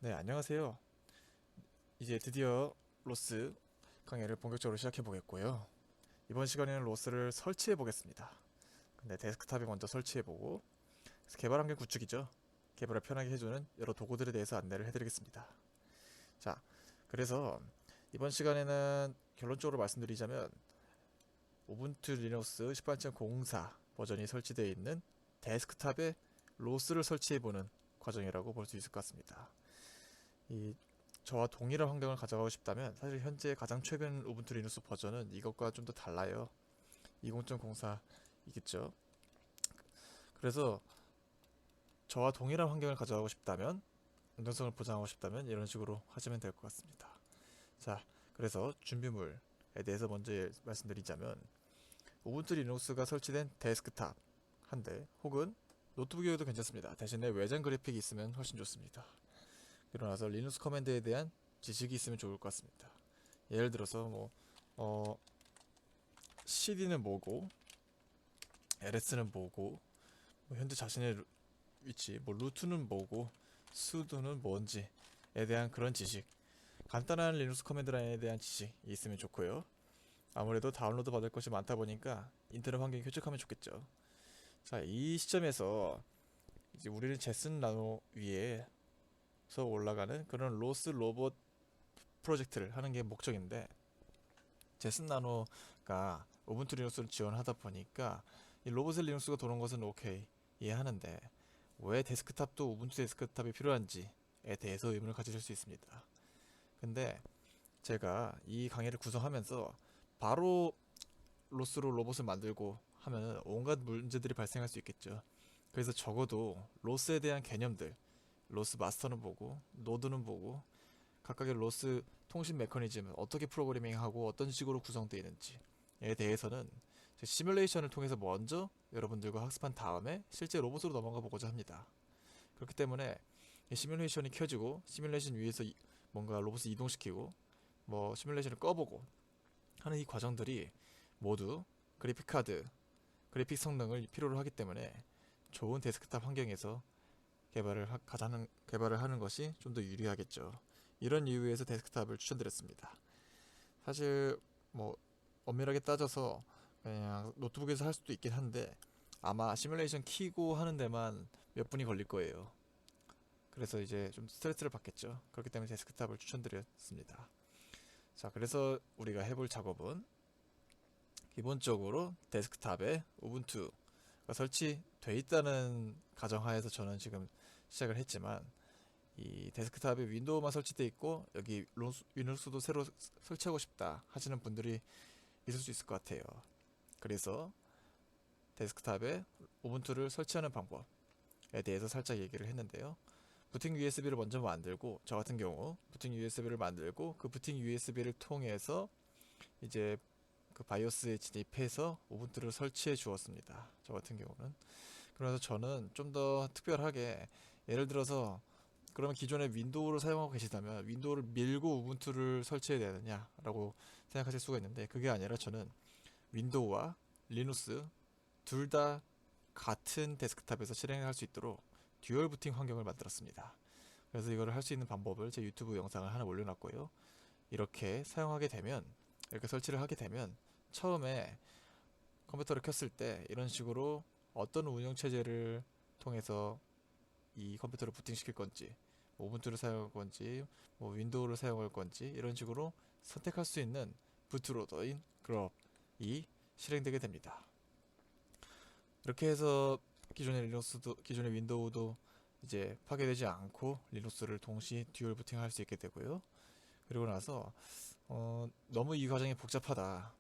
네, 안녕하세요. 이제 드디어 로스 강의를 본격적으로 시작해 보겠고요. 이번 시간에는 로스를 설치해 보겠습니다. 근데 데스크탑에 먼저 설치해 보고 개발 환경 구축이죠. 개발을 편하게 해주는 여러 도구들에 대해서 안내를 해드리겠습니다. 자, 그래서 이번 시간에는 결론적으로 말씀드리자면 우분투 리눅스 18.04 버전이 설치되어 있는 데스크탑에 로스를 설치해 보는 과정이라고 볼 수 있을 것 같습니다. 이 저와 동일한 환경을 가져가고 싶다면 사실 현재 가장 최근 우분투 리눅스 버전은 이것과 좀 더 달라요. 20.04이겠죠. 그래서 저와 동일한 환경을 가져가고 싶다면, 안정성을 보장하고 싶다면 이런 식으로 하시면 될 것 같습니다. 자, 그래서 준비물에 대해서 먼저 말씀드리자면 우분투 리눅스가 설치된 데스크탑 한 대 혹은 노트북이어도 괜찮습니다. 대신에 외장 그래픽이 있으면 훨씬 좋습니다. 그러고 나서 리눅스 커맨드에 대한 지식이 있으면 좋을 것 같습니다. 예를 들어서 CD는 뭐고 LS는 뭐고 현재 자신의 위치 루트는 뭐고 수도는 뭔지에 대한 그런 지식, 간단한 리눅스 커맨드 라인에 대한 지식이 있으면 좋고요. 아무래도 다운로드 받을 것이 많다 보니까 인터넷 환경이 쾌적하면 좋겠죠. 자, 이 시점에서 이제 우리는 제슨 나노 위에서 올라가는 그런 로스 로봇 프로젝트를 하는 게 목적인데, 제슨 나노가 우분투 리눅스를 지원하다 보니까 이 로봇의 리눅스가 도는 것은 오케이 이해하는데 왜 데스크탑도 우분투 데스크탑이 필요한지에 대해서 의문을 가지실 수 있습니다. 근데 제가 이 강의를 구성하면서 바로 로스로 로봇을 만들고 하면 온갖 문제들이 발생할 수 있겠죠. 그래서 적어도 로스에 대한 개념들, 로스 마스터는 보고 노드는 보고 각각의 로스 통신 메커니즘 어떻게 프로그래밍하고 어떤 식으로 구성되어 있는지에 대해서는 시뮬레이션을 통해서 먼저 여러분들과 학습한 다음에 실제 로봇으로 넘어가 보고자 합니다. 그렇기 때문에 시뮬레이션이 켜지고 시뮬레이션 위에서 뭔가 로봇을 이동시키고 시뮬레이션을 꺼보고 하는 이 과정들이 모두 그래픽 카드, 그래픽 성능을 필요로 하기 때문에 좋은 데스크탑 환경에서 개발을 하는 것이 좀 더 유리하겠죠. 이런 이유에서 데스크탑을 추천드렸습니다. 사실 뭐 엄밀하게 따져서 그냥 노트북에서 할 수도 있긴 한데 아마 시뮬레이션 키고 하는 데만 몇 분이 걸릴 거예요. 그래서 이제 좀 스트레스를 받겠죠. 그렇기 때문에 데스크탑을 추천드렸습니다. 자, 그래서 우리가 해볼 작업은 기본적으로 데스크탑에 우분투가 설치돼 있다는 가정하에서 저는 지금 시작을 했지만, 이 데스크탑에 윈도우만 설치돼 있고 여기 리눅스도 새로 설치하고 싶다 하시는 분들이 있을 수 있을 것 같아요. 그래서 데스크탑에 우분투를 설치하는 방법에 대해서 살짝 얘기를 했는데요. 부팅 USB를 먼저 만들고, 저 같은 경우 부팅 USB를 만들고 그 부팅 USB를 통해서 이제 그 바이오스에 진입해서 우분투를 설치해 주었습니다. 저 같은 경우는. 그래서 저는 좀 더 특별하게, 예를 들어서 그러면 기존에 윈도우를 사용하고 계시다면 윈도우를 밀고 우분투를 설치해야 되느냐라고 생각하실 수가 있는데, 그게 아니라 저는 윈도우와 리눅스 둘 다 같은 데스크탑에서 실행할 수 있도록 듀얼 부팅 환경을 만들었습니다. 그래서 이거를 할 수 있는 방법을 제 유튜브 영상을 하나 올려놨고요. 이렇게 사용하게 되면, 이렇게 설치를 하게 되면 처음에 컴퓨터를 켰을 때 이런 식으로 어떤 운영체제를 통해서 이 컴퓨터를 부팅시킬 건지, 우분투를 사용할 건지, 윈도우를 사용할 건지 이런 식으로 선택할 수 있는 부트로더인 그룹이 실행되게 됩니다. 이렇게 해서 기존의 윈도우도 이제 파괴되지 않고 리눅스를 동시 듀얼 부팅할 수 있게 되고요. 그리고 나서 너무 이 과정이 복잡하다,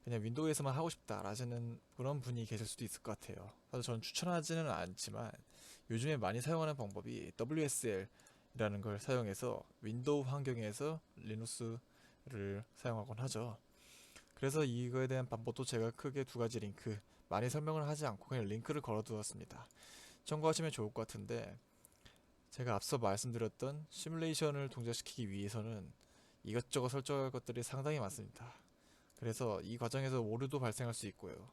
그냥 윈도우에서만 하고 싶다 라는 그런 분이 계실 수도 있을 것 같아요. 사실 저는 추천하지는 않지만 요즘에 많이 사용하는 방법이 WSL이라는 걸 사용해서 윈도우 환경에서 리눅스를 사용하곤 하죠. 그래서 이거에 대한 방법도 제가 크게 두 가지 링크, 많이 설명을 하지 않고 그냥 링크를 걸어 두었습니다. 참고하시면 좋을 것 같은데, 제가 앞서 말씀드렸던 시뮬레이션을 동작시키기 위해서는 이것저것 설정할 것들이 상당히 많습니다. 그래서 이 과정에서 오류도 발생할 수 있고요.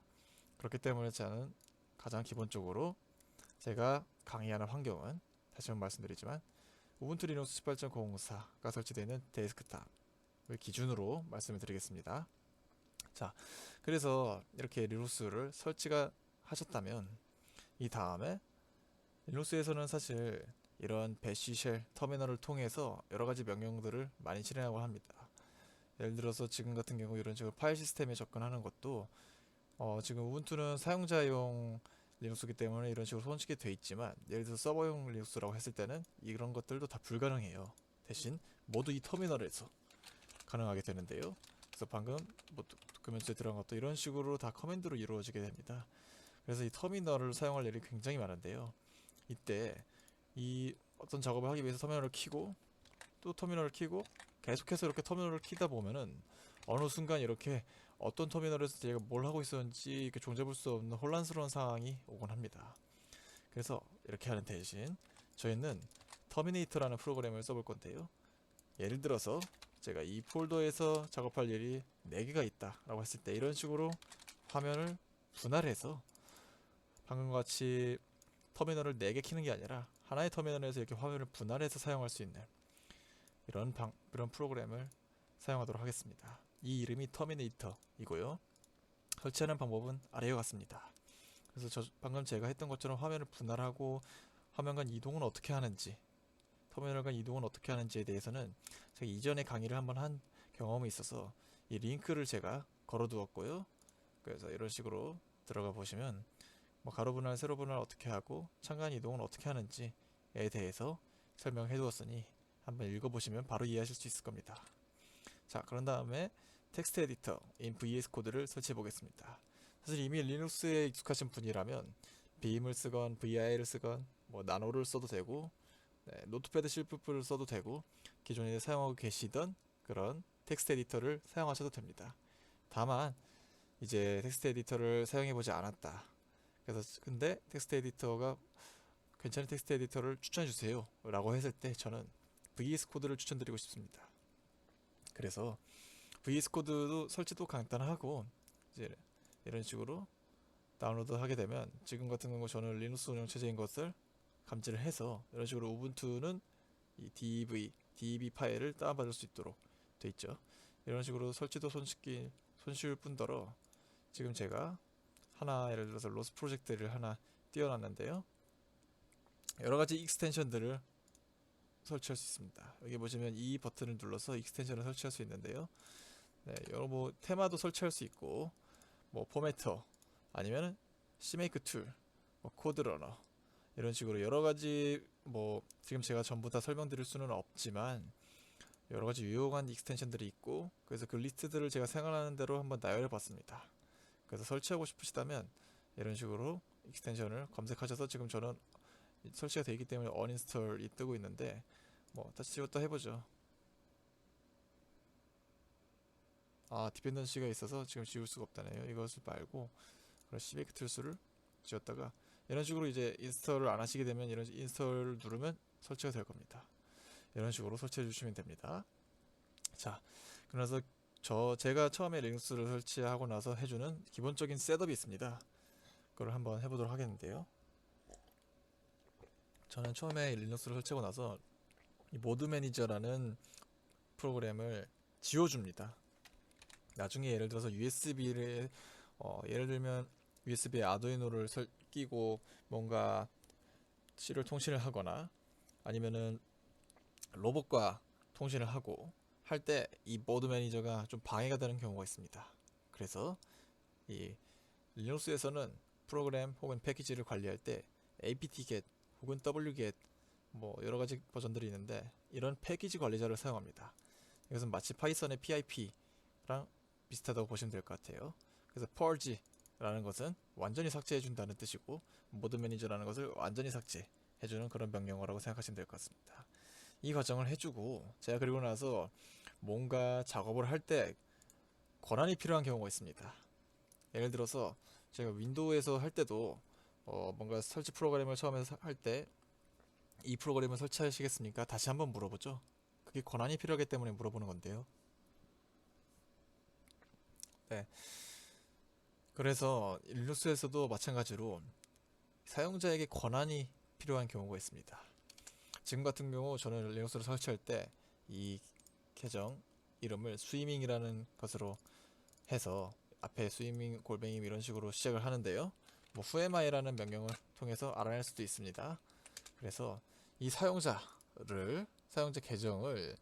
그렇기 때문에 저는 가장 기본적으로 제가 강의하는 환경은, 다시 한번 말씀드리지만 우분투 리눅스 18.004가 설치되어 있는 데스크탑을 기준으로 말씀을 드리겠습니다. 자, 그래서 이렇게 리눅스를 설치가 하셨다면 이 다음에 리눅스에서는 사실 이런 배시 쉘 터미널을 통해서 여러 가지 명령들을 많이 실행하고 합니다. 예를 들어서 지금 같은 경우 이런 식으로 파일 시스템에 접근하는 것도 지금 우분투는 사용자용 리눅스이기 때문에 이런 식으로 손쉽게 돼 있지만 예를 들어서 서버용 리눅스라고 했을 때는 이런 것들도 다 불가능해요. 대신 모두 이 터미널에서 가능하게 되는데요. 그래서 방금 뭐 도큐멘트에 들어간 것도 이런 식으로 다 커맨드로 이루어지게 됩니다. 그래서 이 터미널을 사용할 일이 굉장히 많은데요. 이때 이 어떤 작업을 하기 위해서 터미널을 켜고 또 터미널을 켜고 계속해서 이렇게 터미널을 켜다 보면은 어느 순간 이렇게 어떤 터미널에서 제가 뭘 하고 있었는지 이렇게 종잡을 수 없는 혼란스러운 상황이 오곤 합니다. 그래서 이렇게 하는 대신 저희는 터미네이터라는 프로그램을 써볼 건데요. 예를 들어서 제가 이 폴더에서 작업할 일이 4개가 있다 라고 했을 때 이런 식으로 화면을 분할해서 방금과 같이 터미널을 4개 키는 게 아니라 하나의 터미널에서 이렇게 화면을 분할해서 사용할 수 있는 이런 프로그램을 사용하도록 하겠습니다. 이 이름이 터미네이터이고요. 설치하는 방법은 아래와 같습니다. 그래서 방금 제가 했던 것처럼 화면을 분할하고 화면 간 이동은 어떻게 하는지, 터미널 간 이동은 어떻게 하는지에 대해서는 제가 이전에 강의를 한번 한 경험이 있어서 이 링크를 제가 걸어두었고요. 그래서 이런 식으로 들어가 보시면 뭐 가로 분할, 세로 분할 어떻게 하고 창간 이동은 어떻게 하는지에 대해서 설명해 두었으니 한번 읽어보시면 바로 이해하실 수 있을 겁니다. 자, 그런 다음에 텍스트 에디터 in VS 코드를 설치해 보겠습니다. 사실 이미 리눅스에 익숙하신 분이라면 빔을 쓰건 VI를 쓰건 뭐 나노를 써도 되고 노트패드 실프를 써도 되고 기존에 사용하고 계시던 그런 텍스트 에디터를 사용하셔도 됩니다. 다만 이제 텍스트 에디터를 사용해 보지 않았다. 그래서 근데 텍스트 에디터가 괜찮은 텍스트 에디터를 추천해 주세요 라고 했을 때 저는 VS 코드를 추천드리고 싶습니다. 그래서 VS 코드도 설치도 간단하고 이제 이런 식으로 다운로드 하게 되면 지금 같은 경우 저는 리눅스 운영체제인 것을 감지를 해서 이런 식으로 우분투는 이 DB 파일을 다운받을 수 있도록 돼 있죠. 이런 식으로 설치도 손쉬울 뿐더러 지금 제가 하나 예를 들어서 로스 프로젝트를 하나 띄워놨는데요. 여러 가지 익스텐션들을 설치할 수 있습니다. 여기 보시면 이 버튼을 눌러서 익스텐션을 설치할 수 있는데요. 여러 뭐 테마도 설치할 수 있고 뭐 포매터 아니면 CMake 툴, 뭐 코드러너 이런 식으로 여러 가지 뭐 지금 제가 전부 다 설명드릴 수는 없지만 여러 가지 유용한 익스텐션들이 있고 그래서 그 리스트들을 제가 생각나는 대로 한번 나열해 봤습니다. 그래서 설치하고 싶으시다면 이런 식으로 익스텐션을 검색하셔서 지금 저는 설치가 되어 있기 때문에 uninstall이 뜨고 있는데 뭐 다시 이것도 해보죠. 디펜던시가 있어서 지금 지울 수가 없다네요. 이것을 말고 그런 CMake 툴스를 지웠다가 이런 식으로 이제 인스톨을 안 하시게 되면 이런 인스톨을 누르면 설치가 될 겁니다. 이런 식으로 설치해 주시면 됩니다. 자, 그래서 제가 처음에 리눅스를 설치하고 나서 해주는 기본적인 셋업이 있습니다. 그걸 한번 해보도록 하겠는데요. 저는 처음에 리눅스를 설치하고 나서 이 모드 매니저라는 프로그램을 지워줍니다. 나중에 예를 들어서 USB를 예를 들면 USB에 아두이노를 끼고 뭔가 시리얼 통신을 하거나 아니면은 로봇과 통신을 하고 할 때 이 모드 매니저가 좀 방해가 되는 경우가 있습니다. 그래서 이 리눅스에서는 프로그램 혹은 패키지를 관리할 때 apt-get 혹은 wget 뭐 여러 가지 버전들이 있는데 이런 패키지 관리자를 사용합니다. 이것은 마치 파이썬의 pip랑 비슷하다고 보시면 될 것 같아요. 그래서 purge라는 것은 완전히 삭제해준다는 뜻이고 모드 매니저라는 것을 완전히 삭제해주는 그런 명령어라고 생각하시면 될 것 같습니다. 이 과정을 해주고 제가 그리고 나서 뭔가 작업을 할 때 권한이 필요한 경우가 있습니다. 예를 들어서 제가 윈도우에서 할 때도 뭔가 설치 프로그램을 처음에 할 때 이 프로그램을 설치하시겠습니까? 다시 한번 물어보죠. 그게 권한이 필요하기 때문에 물어보는 건데요. 네. 그래서 리눅스에서도 마찬가지로 사용자에게 권한이 필요한 경우가 있습니다. 지금 같은 경우 저는 리눅스를 설치할 때 이 계정 이름을 스위밍이라는 것으로 해서 앞에 스위밍 골뱅이 이런 식으로 시작을 하는데요. 뭐 whoami라는 명령을 통해서 알아낼 수도 있습니다. 그래서 이 사용자 계정을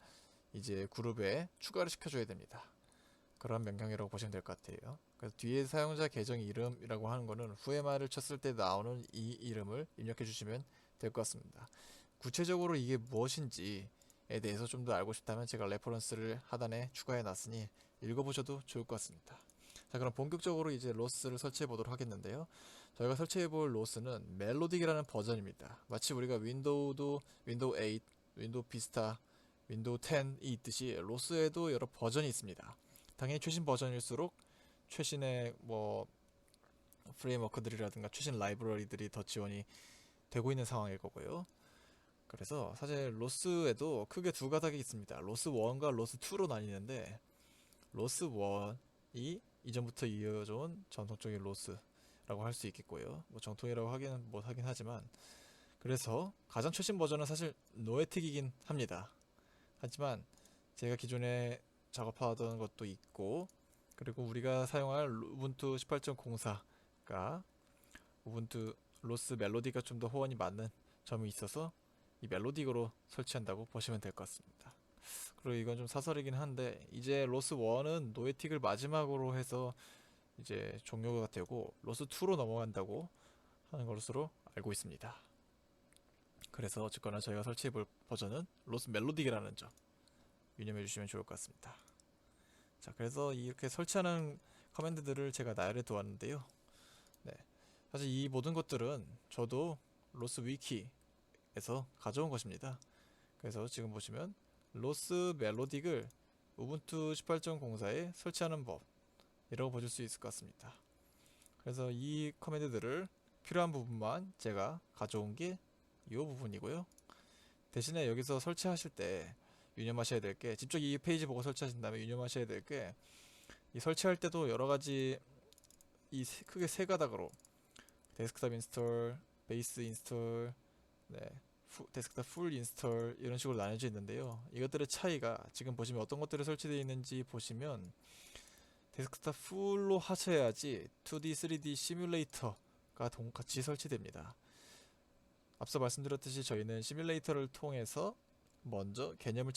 이제 그룹에 추가를 시켜줘야 됩니다. 그런 명령이라고 보시면 될 것 같아요. 그래서 뒤에 사용자 계정 이름이라고 하는 거는 whoami를 쳤을 때 나오는 이 이름을 입력해 주시면 될 것 같습니다. 구체적으로 이게 무엇인지에 대해서 좀 더 알고 싶다면 제가 레퍼런스를 하단에 추가해 놨으니 읽어보셔도 좋을 것 같습니다. 자, 그럼 본격적으로 이제 로스를 설치해 보도록 하겠는데요. 저희가 설치해 볼 로스는 멜로딕이라는 버전입니다. 마치 우리가 윈도우 8, 윈도우 비스타, 윈도우 10이 있듯이 로스에도 여러 버전이 있습니다. 당연히 최신 버전일수록 최신의 뭐 프레임워크들이라든가 최신 라이브러리들이 더 지원이 되고 있는 상황일 거고요. 그래서 사실 로스에도 크게 두 가닥이 있습니다. 로스 1과 로스 2로 나뉘는데 로스 1이 이전부터 이어져 온 전통적인 로스라고 할 수 있겠고요. 뭐 정통이라고 하기는 못하긴 하지만 그래서 가장 최신 버전은 사실 노에틱이긴 합니다. 하지만 제가 기존에 작업하던 것도 있고 그리고 우리가 사용할 우분투 18.04가 우분투 로스 멜로디가 좀 더 호환이 맞는 점이 있어서 이 멜로딕으로 설치한다고 보시면 될 것 같습니다. 그리고 이건 좀 사설이긴 한데 이제 로스 1은 노에틱을 마지막으로 해서 이제 종료가 되고 로스 2로 넘어간다고 하는 것으로 알고 있습니다. 그래서 어쨌거나 저희가 설치해볼 버전은 로스 멜로딕이라는 점 유념해 주시면 좋을 것 같습니다. 자, 그래서 이렇게 설치하는 커맨드들을 제가 나열해 두었는데요. 네, 사실 이 모든 것들은 저도 로스 위키에서 가져온 것입니다. 그래서 지금 보시면 로스 멜로딕을 우분투 18.04에 설치하는 법이라고 보실 수 있을 것 같습니다. 그래서 이 커맨드들을 필요한 부분만 제가 가져온 게 이 부분이고요. 대신에 여기서 설치하실 때 유념하셔야 될 게 직접 이 페이지 보고 설치하신 다음에 유념하셔야 될 게 이 설치할 때도 여러 가지 크게 세 가닥으로 데스크탑 인스톨, 베이스 인스톨, 네, 데스크탑 풀 인스톨 이런 식으로 나눠져 있는데요. 이것들의 차이가 지금 보시면 어떤 것들이 설치되어 있는지 보시면 데스크탑 풀로 하셔야지 2D, 3D 시뮬레이터가 같이 설치됩니다. 앞서 말씀드렸듯이 저희는 시뮬레이터를 통해서 먼저 개념을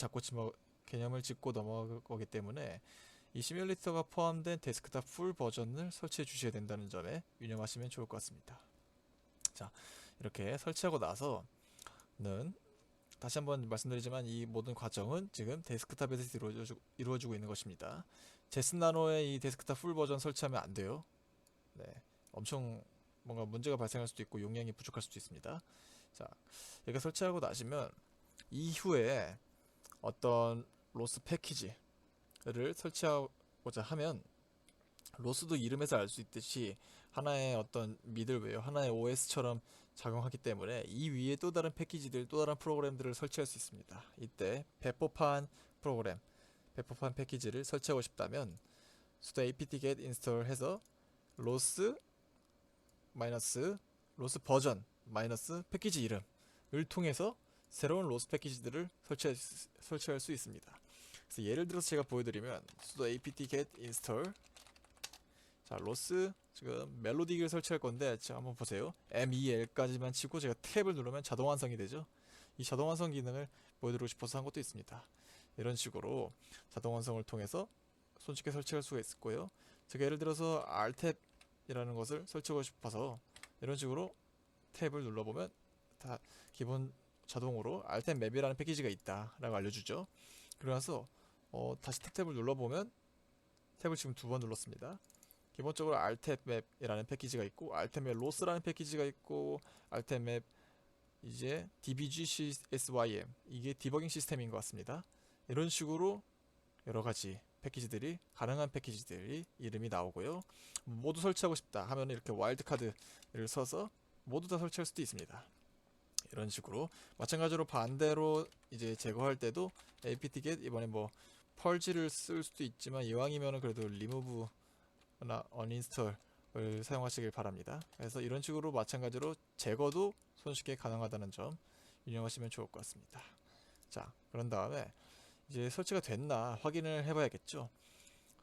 짚고 넘어갈 거기 때문에 이 시뮬레이터가 포함된 데스크탑 풀 버전을 설치해 주셔야 된다는 점에 유념하시면 좋을 것 같습니다. 자, 이렇게 설치하고 나서는 다시 한번 말씀드리지만 이 모든 과정은 지금 데스크탑에서 이루어지고 있는 것입니다. 제슨 나노의 이 데스크탑 풀 버전 설치하면 안 돼요. 네, 엄청 뭔가 문제가 발생할 수도 있고 용량이 부족할 수도 있습니다. 자, 이렇게 설치하고 나시면 이후에 어떤 로스 패키지를 설치하고자 하면 로스도 이름에서 알 수 있듯이 하나의 어떤 미들웨어, 하나의 OS처럼 작용하기 때문에 이 위에 또 다른 패키지들, 또 다른 프로그램들을 설치할 수 있습니다. 이때 배포판 패키지를 설치하고 싶다면 sudo apt-get install 해서 로스 버전 패키지 이름을 통해서 새로운 로스 패키지들을 설치할 수 있습니다. 그래서 예를 들어서 제가 보여드리면 sudo apt-get install 자, 로스 지금 멜로딕을 설치할 건데 자, 한번 보세요. MEL까지만 치고 제가 탭을 누르면 자동 완성이 되죠. 이 자동 완성 기능을 보여드리고 싶어서 한 것도 있습니다. 이런 식으로 자동 완성을 통해서 손쉽게 설치할 수가 있고요. 제가 예를 들어서 R탭이라는 것을 설치하고 싶어서 이런 식으로 탭을 눌러보면 다 기본 자동으로 R탭 맵이라는 패키지가 있다라고 알려주죠. 그러면서 다시 탭을 눌러보면 탭을 지금 두 번 눌렀습니다. 기본적으로 R탭맵이라는 패키지가 있고 R탭맵 로스라는 패키지가 있고 R탭맵 이제 dbgsym 이게 디버깅 시스템인 것 같습니다. 이런 식으로 여러가지 패키지들이 가능한 패키지들이 이름이 나오고요. 모두 설치하고 싶다 하면 이렇게 와일드카드를 써서 모두 다 설치할 수도 있습니다. 이런 식으로 마찬가지로 반대로 이제 제거할 때도 apt-get 이번에 뭐 펄지를 쓸 수도 있지만 이왕이면은 그래도 remove나 uninstall을 사용하시길 바랍니다. 그래서 이런 식으로 마찬가지로 제거도 손쉽게 가능하다는 점 운영하시면 좋을 것 같습니다. 자, 그런 다음에 이제 설치가 됐나 확인을 해봐야겠죠.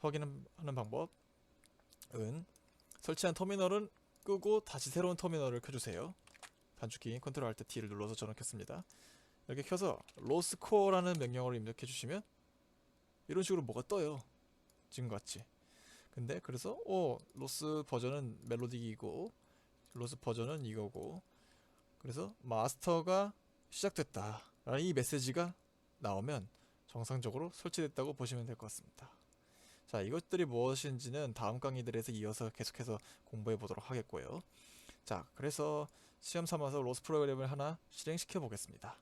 확인하는 방법은 설치한 터미널은 끄고 다시 새로운 터미널을 켜주세요. 단축키 컨트롤 알트 T를 눌러서 저는 켰습니다. 이렇게 켜서 로스코어라는 명령어를 입력해 주시면 이런 식으로 뭐가 떠요. 지금같이. 근데 그래서 로스 버전은 멜로딕이고 로스 버전은 이거고, 그래서 마스터가 시작됐다 라는 이 메시지가 나오면 정상적으로 설치됐다고 보시면 될 것 같습니다. 자, 이것들이 무엇인지는 다음 강의들에서 이어서 계속해서 공부해 보도록 하겠고요. 자, 그래서 시험 삼아서 로스 프로그램을 하나 실행시켜 보겠습니다.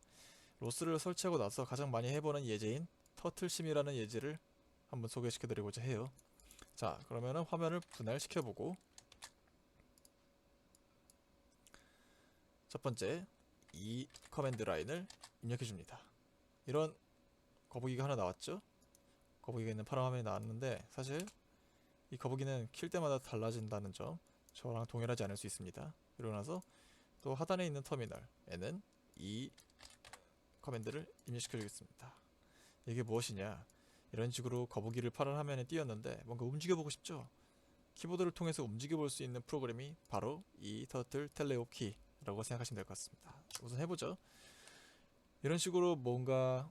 로스를 설치하고 나서 가장 많이 해보는 예제인 터틀심이라는 예제를 한번 소개시켜 드리고자 해요. 자, 그러면은 화면을 분할시켜 보고, 첫 번째 이 커맨드 라인을 입력해 줍니다. 이런 거북이가 하나 나왔죠? 거북이가 있는 파란 화면이 나왔는데, 사실 이 거북이는 킬 때마다 달라진다는 점 저랑 동일하지 않을 수 있습니다. 그러고 나서 또 하단에 있는 터미널에는 이 커맨드를 입력시켜 주겠습니다. 이게 무엇이냐, 이런 식으로 거북이를 파란 화면에 띄웠는데 뭔가 움직여 보고 싶죠? 키보드를 통해서 움직여 볼 수 있는 프로그램이 바로 이 터틀 텔레오 키라고 생각하시면 될 것 같습니다. 우선 해보죠. 이런 식으로 뭔가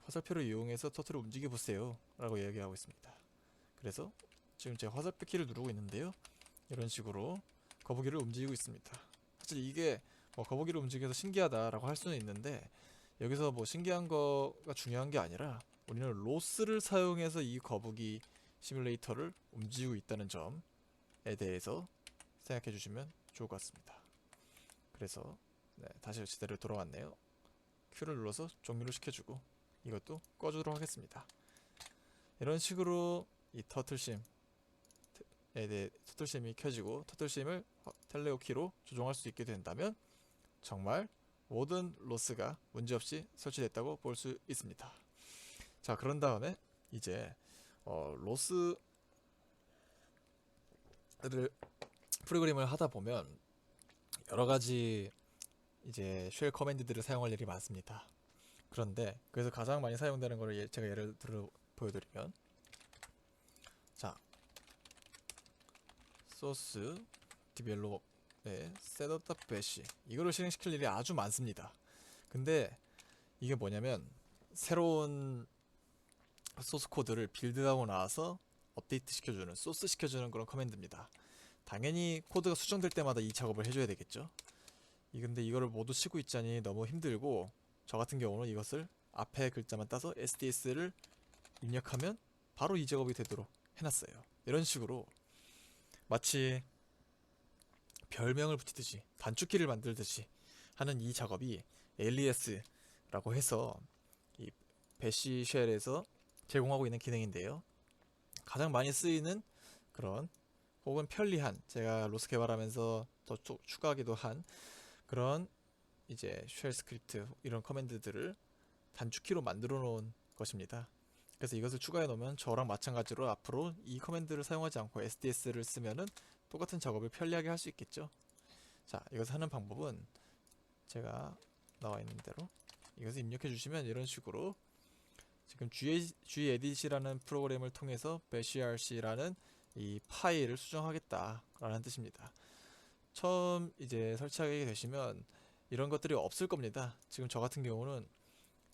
화살표를 이용해서 터틀을 움직여 보세요 라고 이야기하고 있습니다. 그래서 지금 제가 화살표 키를 누르고 있는데요, 이런 식으로 거북이를 움직이고 있습니다. 사실 이게 뭐 거북이를 움직여서 신기하다 라고 할 수는 있는데, 여기서 뭐 신기한 거가 중요한 게 아니라 우리는 로스를 사용해서 이 거북이 시뮬레이터를 움직이고 있다는 점에 대해서 생각해 주시면 좋을 것 같습니다. 그래서 다시 제대로 돌아왔네요. Q를 눌러서 종료를 시켜주고 이것도 꺼주도록 하겠습니다. 이런 식으로 이 터틀심에 대해 터틀심이 켜지고 터틀심을 텔레오 키로 조정할 수 있게 된다면 정말 모든 로스가 문제없이 설치됐다고 볼 수 있습니다. 자, 그런 다음에 이제 로스를 프로그램을 하다 보면 여러 가지 이제 쉘 커맨드들을 사용할 일이 많습니다. 그런데 그래서 가장 많이 사용되는 거를 제가 예를 들어 보여드리면, 자, 소스 디벨롭 셋업 배시 이거를 실행시킬 일이 아주 많습니다. 근데 이게 뭐냐면 새로운 소스 코드를 빌드하고 나서 업데이트 시켜주는, 소스 시켜주는 그런 커맨드입니다. 당연히 코드가 수정될 때마다 이 작업을 해줘야 되겠죠. 근데 이거를 모두 치고 있자니 너무 힘들고, 저 같은 경우는 이것을 앞에 글자만 따서 SDS를 입력하면 바로 이 작업이 되도록 해놨어요. 이런 식으로 마치 별명을 붙이듯이 단축키를 만들듯이 하는 이 작업이 alias라고 해서 이 배시 쉘에서 제공하고 있는 기능인데요. 가장 많이 쓰이는 그런 혹은 편리한, 제가 로스 개발하면서 더 추가하기도 한 그런 이제 쉘 스크립트 이런 커맨드들을 단축키로 만들어 놓은 것입니다. 그래서 이것을 추가해 놓으면 저랑 마찬가지로 앞으로 이 커맨드를 사용하지 않고 SDS를 쓰면은 똑같은 작업을 편리하게 할 수 있겠죠. 자, 이것을 하는 방법은 제가 나와 있는 대로 이것을 입력해 주시면 이런 식으로 지금 gedit이라는 프로그램을 통해서 bashrc라는 이 파일을 수정하겠다라는 뜻입니다. 처음 이제 설치하게 되시면 이런 것들이 없을 겁니다. 지금 저 같은 경우는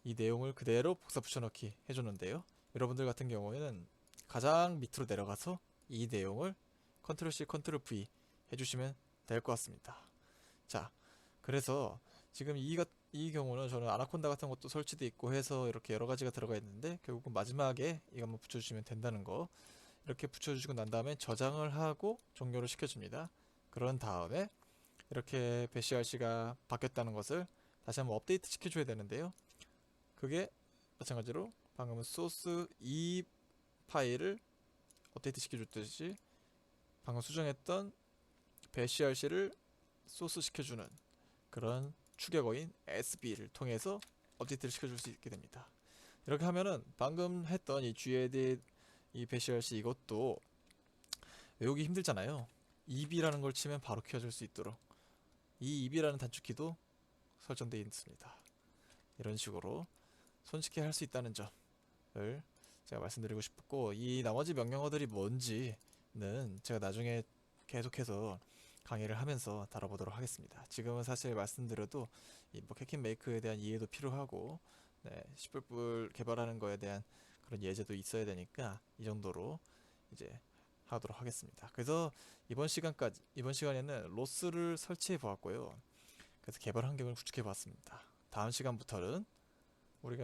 이 내용을 그대로 복사 붙여넣기 해줬는데요. 여러분들 같은 경우에는 가장 밑으로 내려가서 이 내용을 컨트롤 C, 컨트롤 V 해주시면 될 것 같습니다. 자, 그래서 지금 이 경우는 저는 아나콘다 같은 것도 설치되어 있고 해서 이렇게 여러 가지가 들어가 있는데, 결국은 마지막에 이것만 붙여주시면 된다는 거, 이렇게 붙여주시고 난 다음에 저장을 하고 종료를 시켜줍니다. 그런 다음에 이렇게 배시RC가 바뀌었다는 것을 다시 한번 업데이트 시켜줘야 되는데요. 그게 마찬가지로 방금 소스 이 파일을 업데이트 시켜줬듯이 방금 수정했던 배시RC를 소스 시켜주는 그런 추격어인 SB를 통해서 업데이트를 시켜줄 수 있게 됩니다. 이렇게 하면은 방금 했던 이 gedit 이 배시RC 이것도 외우기 힘들잖아요. eb라는 걸 치면 바로 켜줄 수 있도록 이 eb라는 단축키도 설정되어 있습니다. 이런 식으로 손쉽게 할 수 있다는 점을 제가 말씀드리고 싶었고, 이 나머지 명령어들이 뭔지는 제가 나중에 계속해서 강의를 하면서 다뤄보도록 하겠습니다. 지금은 사실 말씀드려도 이뭐 캐킨 메이크에 대한 이해도 필요하고, 네, C++ 개발하는 거에 대한 그런 예제도 있어야 되니까 이 정도로 이제 하도록 하겠습니다. 그래서 이번 시간에는 로스를 설치해 보았고요. 그래서 개발 환경을 구축해 보았습니다. 다음 시간부터는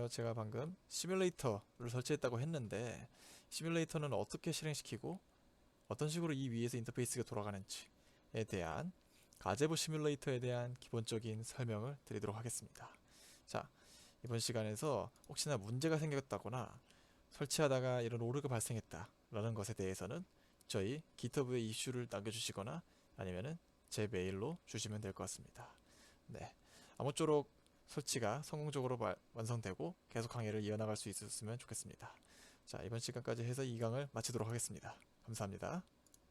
제가 방금 시뮬레이터를 설치했다고 했는데, 시뮬레이터는 어떻게 실행시키고 어떤 식으로 이 위에서 인터페이스가 돌아가는지에 대한 가제보 시뮬레이터에 대한 기본적인 설명을 드리도록 하겠습니다. 자, 이번 시간에서 혹시나 문제가 생겼다거나 설치하다가 이런 오류가 발생했다 라는 것에 대해서는 저희 GitHub에 이슈를 남겨주시거나 아니면은 제 메일로 주시면 될 것 같습니다. 네, 아무쪼록 설치가 성공적으로 완성되고 계속 강의를 이어나갈 수 있었으면 좋겠습니다. 자, 이번 시간까지 해서 이 강을 마치도록 하겠습니다. 감사합니다.